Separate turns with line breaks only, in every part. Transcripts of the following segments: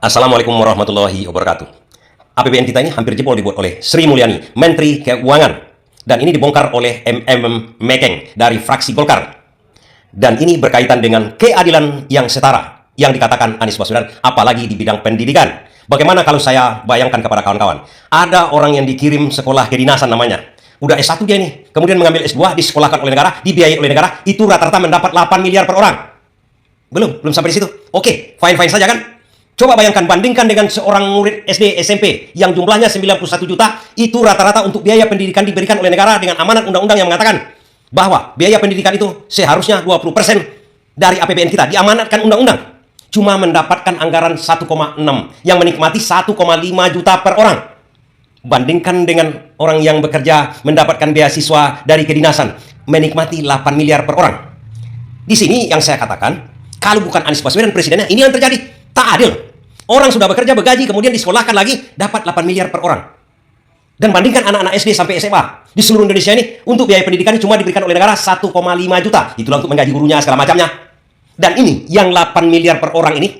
Assalamualaikum warahmatullahi wabarakatuh. APBN kita ini hampir jebol dibuat oleh Sri Mulyani, Menteri Keuangan. Dan ini dibongkar oleh Mekeng dari fraksi Golkar. Dan ini berkaitan dengan keadilan yang setara yang dikatakan Anies Baswedan, apalagi di bidang pendidikan. Bagaimana kalau saya bayangkan kepada kawan-kawan, ada orang yang dikirim sekolah kedinasan namanya, udah S1 dia ini, kemudian mengambil S2, disekolahkan oleh negara, dibiayai oleh negara, itu rata-rata mendapat 8 miliar per orang. Belum sampai di situ. Oke, fine-fine saja kan? Coba bayangkan, bandingkan dengan seorang murid SD, SMP yang jumlahnya 91 juta, itu rata-rata untuk biaya pendidikan diberikan oleh negara dengan amanat undang-undang yang mengatakan bahwa biaya pendidikan itu seharusnya 20% dari APBN kita, diamanatkan undang-undang. Cuma mendapatkan anggaran 1,6 yang menikmati 1,5 juta per orang. Bandingkan dengan orang yang bekerja mendapatkan beasiswa dari kedinasan, menikmati 8 miliar per orang. Di sini yang saya katakan, kalau bukan Anies Baswedan presidennya, ini yang terjadi. Tak adil. Orang sudah bekerja, bergaji, kemudian disekolahkan lagi, dapat 8 miliar per orang. Dan bandingkan anak-anak SD sampai SMA. Di seluruh Indonesia ini, untuk biaya pendidikan cuma diberikan oleh negara 1,5 juta. Itulah untuk menggaji gurunya, segala macamnya. Dan ini, yang 8 miliar per orang ini,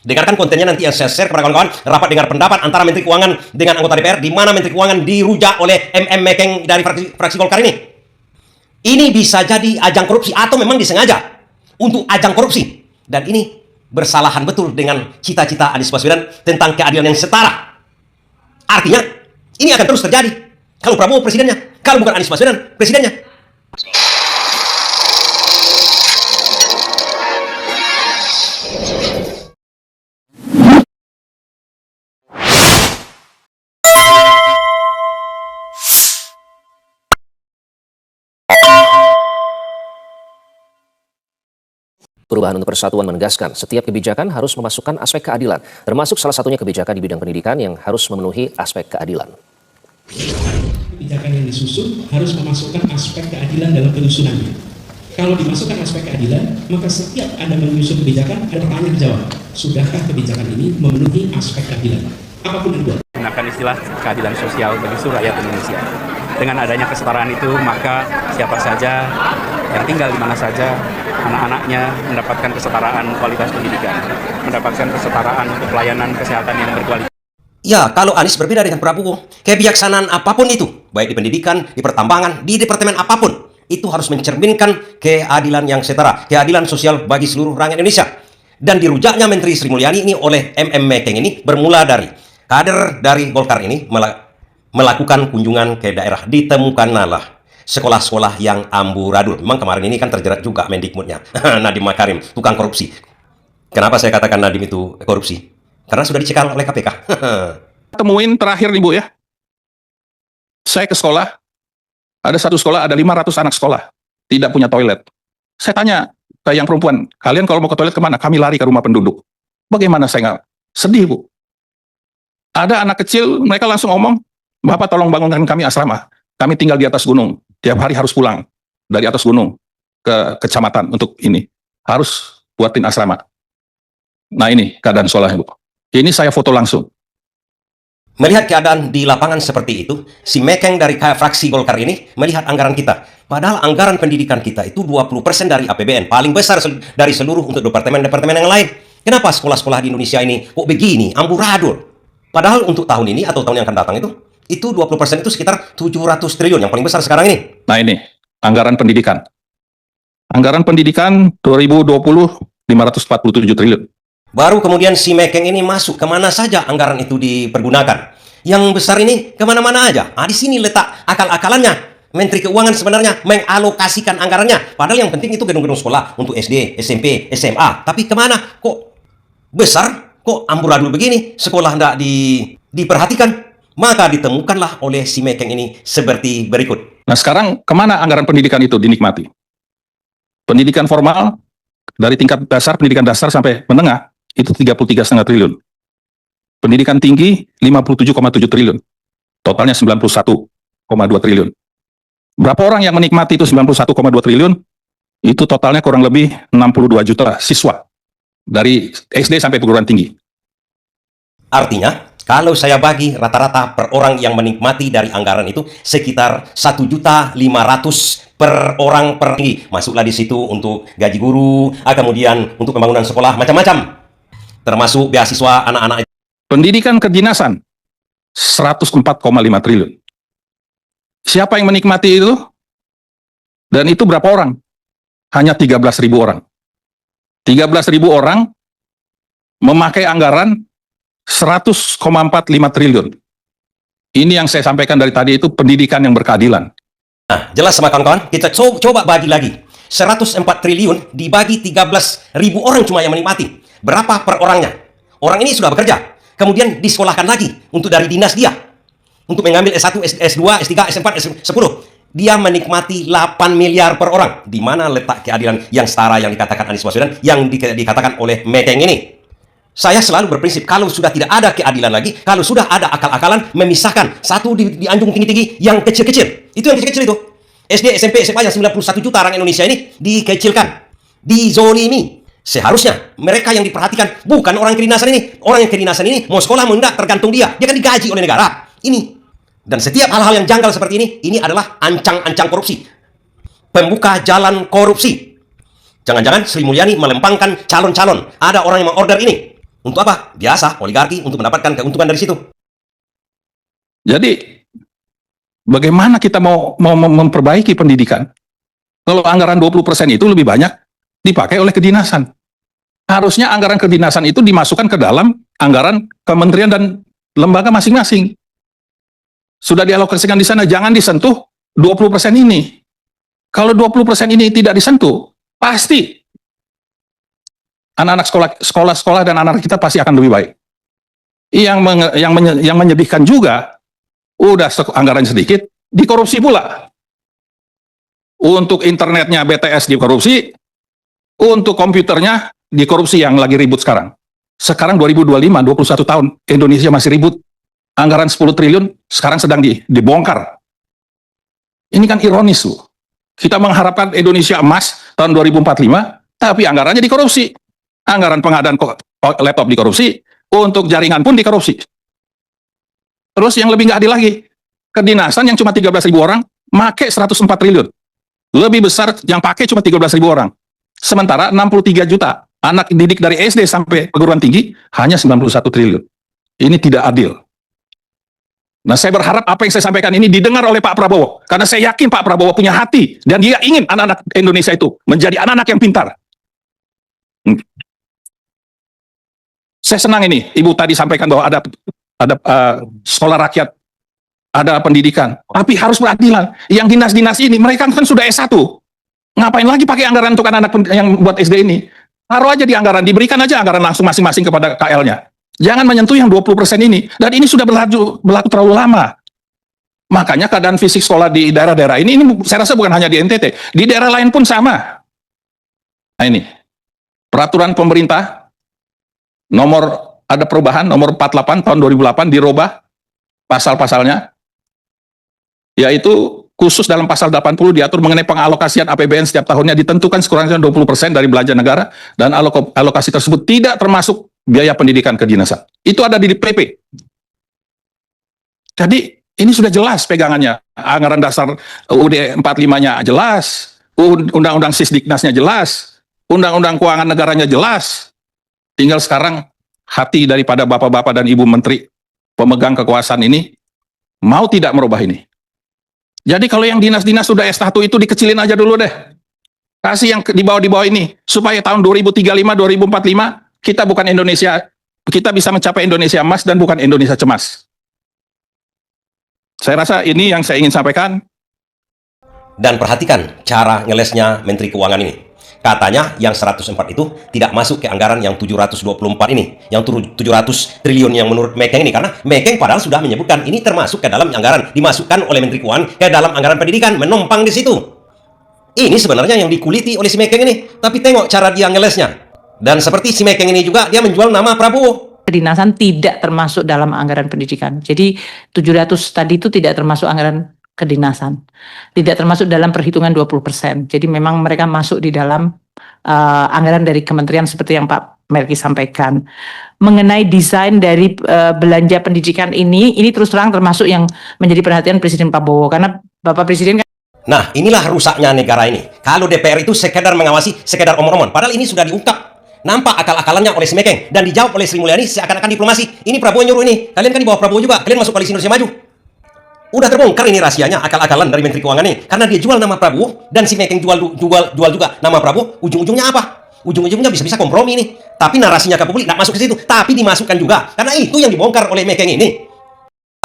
dengarkan kontennya nanti yang saya share kepada kawan-kawan, rapat dengar pendapat antara Menteri Keuangan dengan anggota DPR, di mana Menteri Keuangan dirujak oleh Mekeng dari fraksi Golkar ini. Ini bisa jadi ajang korupsi, atau memang disengaja untuk ajang korupsi. Dan ini bersalahan betul dengan cita-cita Anies Baswedan tentang keadilan yang setara. Artinya, ini akan terus terjadi. Kalau Prabowo presidennya, kalau bukan Anies Baswedan presidennya.
Perubahan untuk Persatuan menegaskan setiap kebijakan harus memasukkan aspek keadilan, termasuk salah satunya kebijakan di bidang pendidikan yang harus memenuhi aspek keadilan.
Kebijakan yang disusun harus memasukkan aspek keadilan dalam penyusunannya. Kalau dimasukkan aspek keadilan, maka setiap Anda menyusun kebijakan, ada pertanyaan dijawab. Sudahkah kebijakan ini memenuhi aspek keadilan? Apapun yang dibuat.
Gunakan istilah keadilan sosial bagi seluruh rakyat Indonesia. Dengan adanya kesetaraan itu, maka siapa saja yang tinggal di mana saja, anak-anaknya mendapatkan kesetaraan kualitas pendidikan, mendapatkan kesetaraan untuk pelayanan kesehatan yang berkualitas.
Ya, kalau Anies berbeda dengan Prabowo, kebijaksanaan apapun itu, baik di pendidikan, di pertambangan, di departemen apapun, itu harus mencerminkan keadilan yang setara, keadilan sosial bagi seluruh rakyat Indonesia. Dan dirujaknya Menteri Sri Mulyani ini oleh Mekeng ini bermula dari kader dari Golkar ini melakukan kunjungan ke daerah, ditemukanlah sekolah-sekolah yang amburadul. Memang kemarin ini kan terjerat juga Mendikbudnya, Nadiem Makarim, tukang korupsi. Kenapa saya katakan Nadiem itu korupsi? Karena sudah dicekal oleh KPK.
Temuin terakhir nih Bu ya. Saya ke sekolah, ada satu sekolah, ada 500 anak sekolah, tidak punya toilet. Saya tanya ke yang perempuan, kalian kalau mau ke toilet kemana? Kami lari ke rumah penduduk. Bagaimana saya nggak sedih Bu? Ada anak kecil, mereka langsung ngomong, Bapak tolong bangunkan kami asrama. Kami tinggal di atas gunung. Tiap hari harus pulang dari atas gunung ke kecamatan untuk ini. Harus buatin asrama. Nah ini keadaan sekolahnya Bu. Ini saya foto langsung.
Melihat keadaan di lapangan seperti itu, si Mekeng dari fraksi Golkar ini melihat anggaran kita. Padahal anggaran pendidikan kita itu 20% dari APBN. Paling besar dari seluruh untuk departemen-departemen yang lain. Kenapa sekolah-sekolah di Indonesia ini kok begini, amburadul? Padahal untuk tahun ini atau tahun yang akan datang itu 20% itu sekitar 700 triliun, yang paling besar sekarang ini.
Nah ini, anggaran pendidikan. Anggaran pendidikan 2020, 547 triliun.
Baru kemudian si Mekeng ini masuk, kemana saja anggaran itu dipergunakan. Yang besar ini kemana-mana aja. Di sini letak akal-akalannya. Menteri Keuangan sebenarnya mengalokasikan anggarannya. Padahal yang penting itu gedung-gedung sekolah untuk SD, SMP, SMA. Tapi kemana? Kok besar? Kok amburadul begini? Sekolah tidak diperhatikan? Maka ditemukanlah oleh si Mekeng ini seperti berikut.
Nah sekarang kemana anggaran pendidikan itu dinikmati? Pendidikan formal dari tingkat dasar, pendidikan dasar sampai menengah itu 33,5 triliun. Pendidikan tinggi 57,7 triliun. Totalnya 91,2 triliun. Berapa orang yang menikmati itu 91,2 triliun? Itu totalnya kurang lebih 62 juta siswa dari SD sampai perguruan tinggi.
Artinya, kalau saya bagi rata-rata per orang yang menikmati dari anggaran itu sekitar 1.500.000 per orang per tinggi. Masuklah di situ untuk gaji guru, kemudian untuk pembangunan sekolah, macam-macam. termasuk beasiswa anak-anak.
Pendidikan kedinasan 104,5 triliun. Siapa yang menikmati itu? Dan itu berapa orang? Hanya 13.000 orang. 13.000 orang memakai anggaran 100,45 triliun. Ini yang saya sampaikan dari tadi, itu pendidikan yang berkeadilan.
Nah, jelas sama kawan-kawan, kita coba bagi lagi. 104 triliun dibagi 13.000 orang cuma yang menikmati. Berapa per orangnya? Orang ini sudah bekerja, kemudian disekolahkan lagi untuk dari dinas dia. Untuk mengambil S1, S2, S3, S4, S10. Dia menikmati 8 miliar per orang. Di mana letak keadilan yang setara yang dikatakan Anies Baswedan, yang dikatakan oleh Mekeng ini? Saya selalu berprinsip, kalau sudah tidak ada keadilan lagi, kalau sudah ada akal-akalan memisahkan satu di anjung tinggi-tinggi yang kecil-kecil. Itu yang kecil-kecil itu. SD, SMP, SMA yang 91 juta orang Indonesia ini dikecilkan, dizolimi. Seharusnya mereka yang diperhatikan bukan orang kedinasan ini. Orang yang kedinasan ini mau sekolah mau enggak tergantung dia. Dia kan digaji oleh negara. Ini. Dan setiap hal-hal yang janggal seperti ini adalah ancang-ancang korupsi. Pembuka jalan korupsi. Jangan-jangan Sri Mulyani melempangkan calon-calon. Ada orang yang mengorder ini. Untuk apa? Biasa, oligarki untuk mendapatkan keuntungan dari situ.
Jadi, bagaimana kita mau memperbaiki pendidikan? Kalau anggaran 20% itu lebih banyak dipakai oleh kedinasan. Harusnya anggaran kedinasan itu dimasukkan ke dalam anggaran kementerian dan lembaga masing-masing. Sudah dialokasikan di sana, jangan disentuh 20% ini. Kalau 20% ini tidak disentuh, pasti anak-anak sekolah dan anak-anak kita pasti akan lebih baik. Yang menyedihkan juga, udah anggaran sedikit, dikorupsi pula. Untuk internetnya BTS dikorupsi, untuk komputernya dikorupsi yang lagi ribut sekarang. Sekarang 2025, 21 tahun, Indonesia masih ribut. Anggaran 10 triliun sekarang sedang dibongkar. Ini kan ironis tuh. Kita mengharapkan Indonesia emas tahun 2045, tapi anggarannya dikorupsi. Anggaran pengadaan laptop dikorupsi, untuk jaringan pun dikorupsi. Terus yang lebih nggak adil lagi, kedinasan yang cuma 13.000 orang, make 104 triliun. Lebih besar yang pakai cuma 13.000 orang. Sementara 63 juta anak didik dari SD sampai perguruan tinggi, hanya 91 triliun. Ini tidak adil. Nah, saya berharap apa yang saya sampaikan ini didengar oleh Pak Prabowo. Karena saya yakin Pak Prabowo punya hati, dan dia ingin anak-anak Indonesia itu menjadi anak-anak yang pintar. Saya senang ini, Ibu tadi sampaikan bahwa ada sekolah rakyat, ada pendidikan, tapi harus beradilan. Yang dinas-dinas ini, mereka kan sudah S1. Ngapain lagi pakai anggaran untuk anak-anak yang buat SD ini? Taruh aja di anggaran, diberikan aja anggaran langsung masing-masing kepada KL-nya. Jangan menyentuh yang 20% ini. Dan ini sudah berlaku terlalu lama. Makanya keadaan fisik sekolah di daerah-daerah ini saya rasa bukan hanya di NTT, di daerah lain pun sama. Nah ini, peraturan pemerintah, ada perubahan nomor 48 tahun 2008 dirubah pasal-pasalnya, yaitu khusus dalam pasal 80 diatur mengenai pengalokasian APBN setiap tahunnya ditentukan sekurang-kurangnya 20% dari belanja negara, dan alokasi tersebut tidak termasuk biaya pendidikan kedinasan. Itu ada di PP. Jadi ini sudah jelas pegangannya. Anggaran dasar UUD 45-nya jelas, Undang-Undang Sisdiknasnya jelas, Undang-Undang Keuangan Negaranya jelas. Tinggal sekarang hati daripada bapak-bapak dan ibu menteri pemegang kekuasaan ini mau tidak merubah ini. Jadi kalau yang dinas-dinas sudah S1 itu dikecilin aja dulu deh. Kasih yang di bawah ini supaya tahun 2035, 2045 kita bukan Indonesia, kita bisa mencapai Indonesia emas dan bukan Indonesia cemas. Saya rasa ini yang saya ingin sampaikan.
Dan perhatikan cara ngelesnya Menteri Keuangan ini. Katanya yang 104 itu tidak masuk ke anggaran yang 724 ini, yang 700 triliun yang menurut Mekeng ini, karena Mekeng padahal sudah menyebutkan ini termasuk ke dalam anggaran, dimasukkan oleh Menteri Keuangan ke dalam anggaran pendidikan, menumpang di situ. Ini sebenarnya yang dikuliti oleh si Mekeng ini, tapi tengok cara dia ngelesnya. Dan seperti si Mekeng ini juga, dia menjual nama Prabowo.
Kedinasan tidak termasuk dalam anggaran pendidikan. Jadi 700 tadi itu tidak termasuk anggaran kedinasan. Tidak termasuk dalam perhitungan 20%. Jadi memang mereka masuk di dalam anggaran dari kementerian seperti yang Pak Melki sampaikan. Mengenai desain dari belanja pendidikan ini terus terang termasuk yang menjadi perhatian Presiden Prabowo. Karena Bapak Presiden kan.
Nah, inilah rusaknya negara ini. Kalau DPR itu sekedar mengawasi, sekedar omong-omong. Padahal ini sudah diungkap Nampak akal-akalannya oleh si Mekeng dan dijawab oleh Sri Mulyani seakan-akan diplomasi. Ini Prabowo yang nyuruh ini. Kalian kan di bawah Prabowo juga. Kalian masuk koalisi Indonesia Maju. Udah terbongkar ini rahasianya, akal-akalan dari Menteri Keuangan ini. Karena dia jual nama Prabowo dan si Mekeng jual juga nama Prabowo. Ujung-ujungnya apa? Ujung-ujungnya bisa-bisa kompromi nih. Tapi narasinya ke publik nggak masuk ke situ. Tapi dimasukkan juga. Karena itu yang dibongkar oleh Mekeng ini.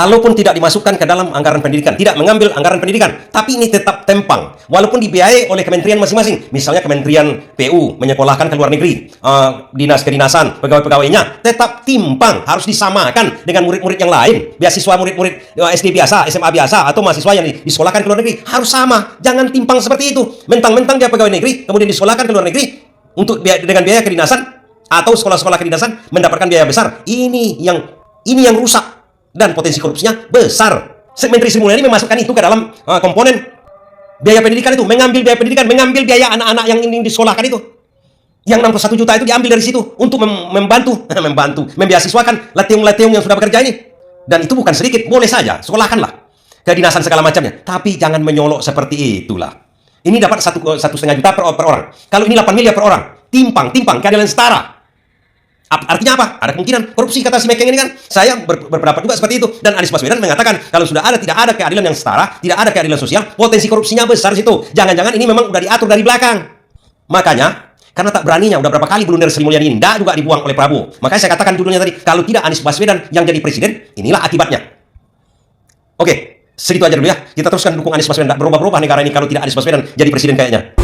Walaupun tidak dimasukkan ke dalam anggaran pendidikan, tidak mengambil anggaran pendidikan, tapi ini tetap tempang. Walaupun dibiayai oleh kementerian masing-masing. Misalnya Kementerian PU menyekolahkan ke luar negeri, dinas kedinasan, pegawai-pegawainya, tetap timpang, harus disamakan dengan murid-murid yang lain. Beasiswa murid-murid SD biasa, SMA biasa, atau mahasiswa yang disekolahkan ke luar negeri, harus sama. Jangan timpang seperti itu. Mentang-mentang dia pegawai negeri, kemudian disekolahkan ke luar negeri, dengan biaya kedinasan, atau sekolah-sekolah kedinasan, mendapatkan biaya besar. Ini yang rusak. Dan potensi korupsinya besar. Menteri Sri Mulyani memasukkan itu ke dalam komponen biaya pendidikan itu, mengambil biaya pendidikan, mengambil biaya anak-anak yang ingin disekolahkan itu. Yang 61 juta itu diambil dari situ untuk membantu membiasiswakan latiung-latiung yang sudah bekerja ini. Dan itu bukan sedikit, boleh saja, sekolahkanlah. Kedinasan segala macamnya. Tapi jangan menyolok seperti itulah. Ini dapat 1,5 juta per orang. Kalau ini 8 miliar per orang. Timpang, keadilan setara. Artinya apa? Ada kemungkinan korupsi, kata si Mekeng ini kan. Saya berpendapat juga seperti itu. Dan Anies Baswedan mengatakan kalau tidak ada keadilan yang setara, tidak ada keadilan sosial, potensi korupsinya besar situ. Jangan-jangan ini memang udah diatur dari belakang. Makanya, karena tak beraninya, udah berapa kali blunder Sri Mulyani ini, juga dibuang oleh Prabowo. Makanya saya katakan judulnya tadi, kalau tidak Anies Baswedan yang jadi presiden, inilah akibatnya. Oke, segitu aja dulu ya. Kita teruskan dukung Anies Baswedan. Tak berubah-ubah negara ini kalau tidak Anies Baswedan jadi presiden kayaknya.